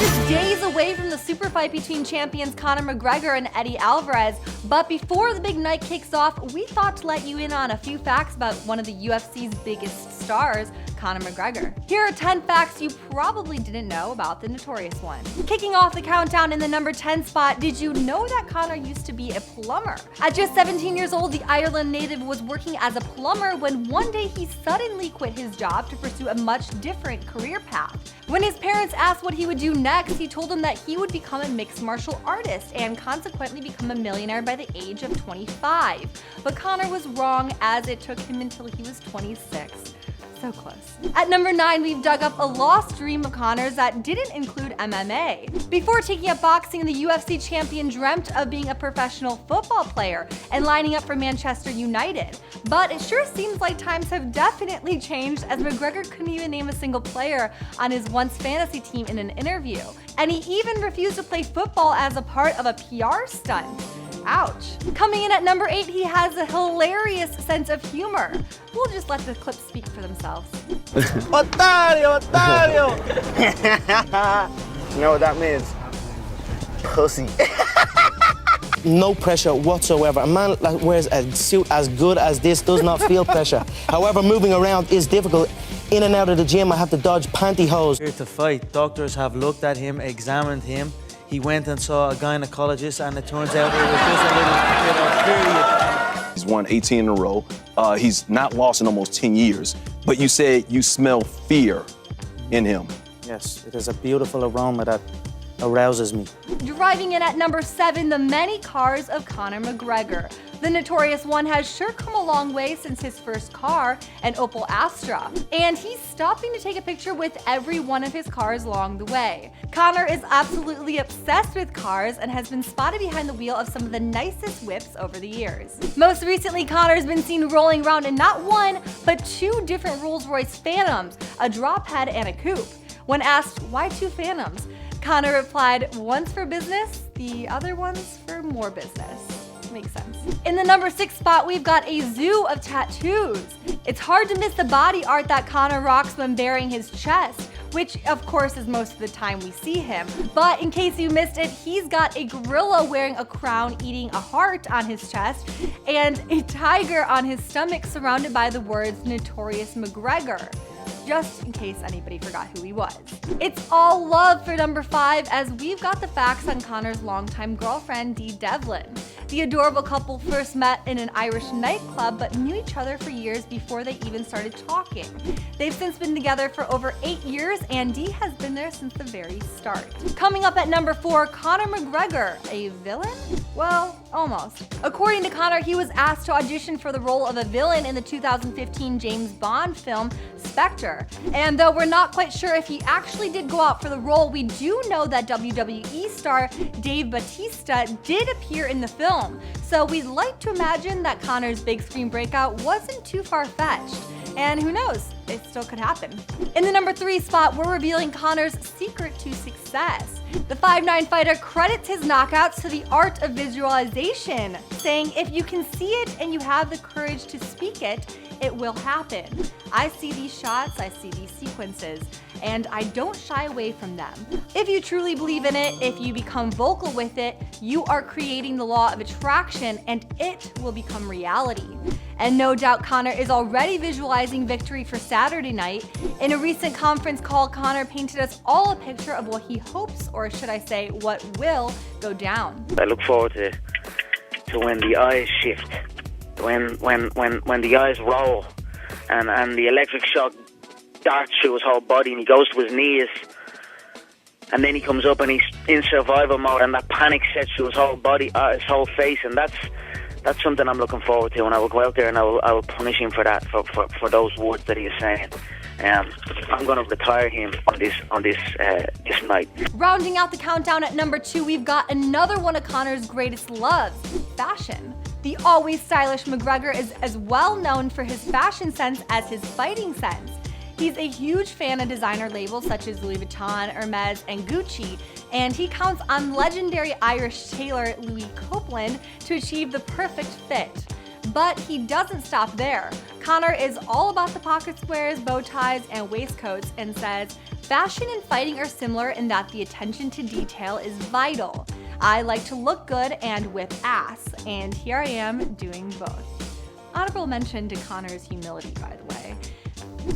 just days away from the super fight between champions Conor McGregor and Eddie Alvarez, but before the big night kicks off, we thought to let you in on a few facts about one of the UFC's biggest stars, Conor McGregor. Here are 10 facts you probably didn't know about the Notorious One. Kicking off the countdown in the number 10 spot, did you know that Conor used to be a plumber? At just 17 years old, the Ireland native was working as a plumber when one day he suddenly quit his job to pursue a much different career path. When his parents asked what he would do next, he told them that he would become a mixed martial artist and consequently become a millionaire by the age of 25. But Conor was wrong, as it took him until he was 26. So close. At number 9, we've dug up a lost dream of Conor's that didn't include MMA. Before taking up boxing, the UFC champion dreamt of being a professional football player and lining up for Manchester United. But it sure seems like times have definitely changed, as McGregor couldn't even name a single player on his once fantasy team in an interview. And he even refused to play football as a part of a PR stunt. Ouch. Coming in at number 8, he has a hilarious sense of humor. We'll just let the clips speak for themselves. Otario, otario! You know what that means? Pussy. No pressure whatsoever. A man that wears a suit as good as this does not feel pressure. However, moving around is difficult. In and out of the gym, I have to dodge pantyhose. Here to fight. Doctors have looked at him, examined him. He went and saw a gynecologist, and it turns out it was just a little period. He's won 18 in a row. He's not lost in almost 10 years. But you said you smell fear in him. Yes, it is a beautiful aroma that arouses me. Driving in at number 7, the many cars of Conor McGregor. The Notorious One has sure come a long way since his first car, an Opel Astra, and he's stopping to take a picture with every one of his cars along the way. Conor is absolutely obsessed with cars and has been spotted behind the wheel of some of the nicest whips over the years. Most recently, Conor's been seen rolling around in not one, but 2 different Rolls-Royce Phantoms, a drop head and a coupe. When asked why 2 Phantoms, Conor replied, "One's for business, the other one's for more business." Makes sense. In the number 6 spot, we've got a zoo of tattoos. It's hard to miss the body art that Conor rocks when baring his chest, which of course is most of the time we see him. But in case you missed it, he's got a gorilla wearing a crown eating a heart on his chest and a tiger on his stomach surrounded by the words Notorious McGregor, just in case anybody forgot who he was. It's all love for number 5, as we've got the facts on Conor's longtime girlfriend, Dee Devlin. The adorable couple first met in an Irish nightclub but knew each other for years before they even started talking. They've since been together for over 8 years, and Dee has been there since the very start. Coming up at number 4, Conor McGregor, a villain? Well, almost. According to Conor, he was asked to audition for the role of a villain in the 2015 James Bond film Spectre. And though we're not quite sure if he actually did go out for the role, we do know that WWE star Dave Bautista did appear in the film. So we'd like to imagine that Conor's big screen breakout wasn't too far-fetched. And who knows, it still could happen. In the number 3 spot, we're revealing Conor's secret to success. The 5'9" fighter credits his knockouts to the art of visualization, saying if you can see it and you have the courage to speak it, it will happen. I see these shots, I see these sequences, and I don't shy away from them. If you truly believe in it, if you become vocal with it, you are creating the law of attraction and it will become reality. And no doubt Conor is already visualizing victory for Saturday night. In a recent conference call, Conor painted us all a picture of what he hopes, or should I say, what will go down. I look forward to when the eyes shift, when the eyes roll, and the electric shock darts through his whole body, and he goes to his knees, and then he comes up and he's in survival mode, and that panic sets through his whole body, his whole face, and that's something I'm looking forward to, and I will go out there and I will punish him for that, for those words that he is saying. I'm going to retire him on this night. Rounding out the countdown at number 2, we've got another one of Conor's greatest loves, fashion. The always stylish McGregor is as well known for his fashion sense as his fighting sense. He's a huge fan of designer labels such as Louis Vuitton, Hermes, and Gucci, and he counts on legendary Irish tailor Louis Copeland to achieve the perfect fit. But he doesn't stop there. Conor is all about the pocket squares, bow ties, and waistcoats and says, "Fashion and fighting are similar in that the attention to detail is vital. I like to look good and whip ass, and here I am doing both." Honorable mention to Conor's humility, by the way.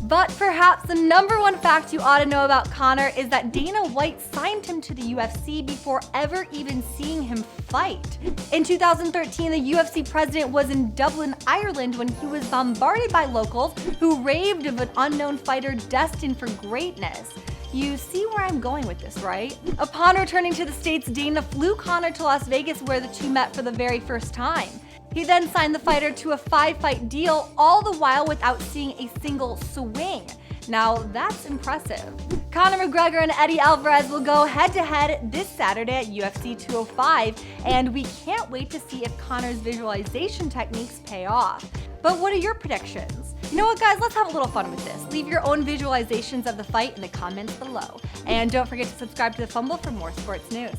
But perhaps the number one fact you ought to know about Conor is that Dana White signed him to the UFC before ever even seeing him fight. In 2013, the UFC president was in Dublin, Ireland when he was bombarded by locals who raved of an unknown fighter destined for greatness. You see where I'm going with this, right? Upon returning to the States, Dana flew Conor to Las Vegas where the two met for the very first time. He then signed the fighter to a 5-fight deal, all the while without seeing a single swing. Now that's impressive. Conor McGregor and Eddie Alvarez will go head-to-head this Saturday at UFC 205, and we can't wait to see if Conor's visualization techniques pay off. But what are your predictions? You know what, guys? Let's have a little fun with this. Leave your own visualizations of the fight in the comments below. And don't forget to subscribe to The Fumble for more sports news.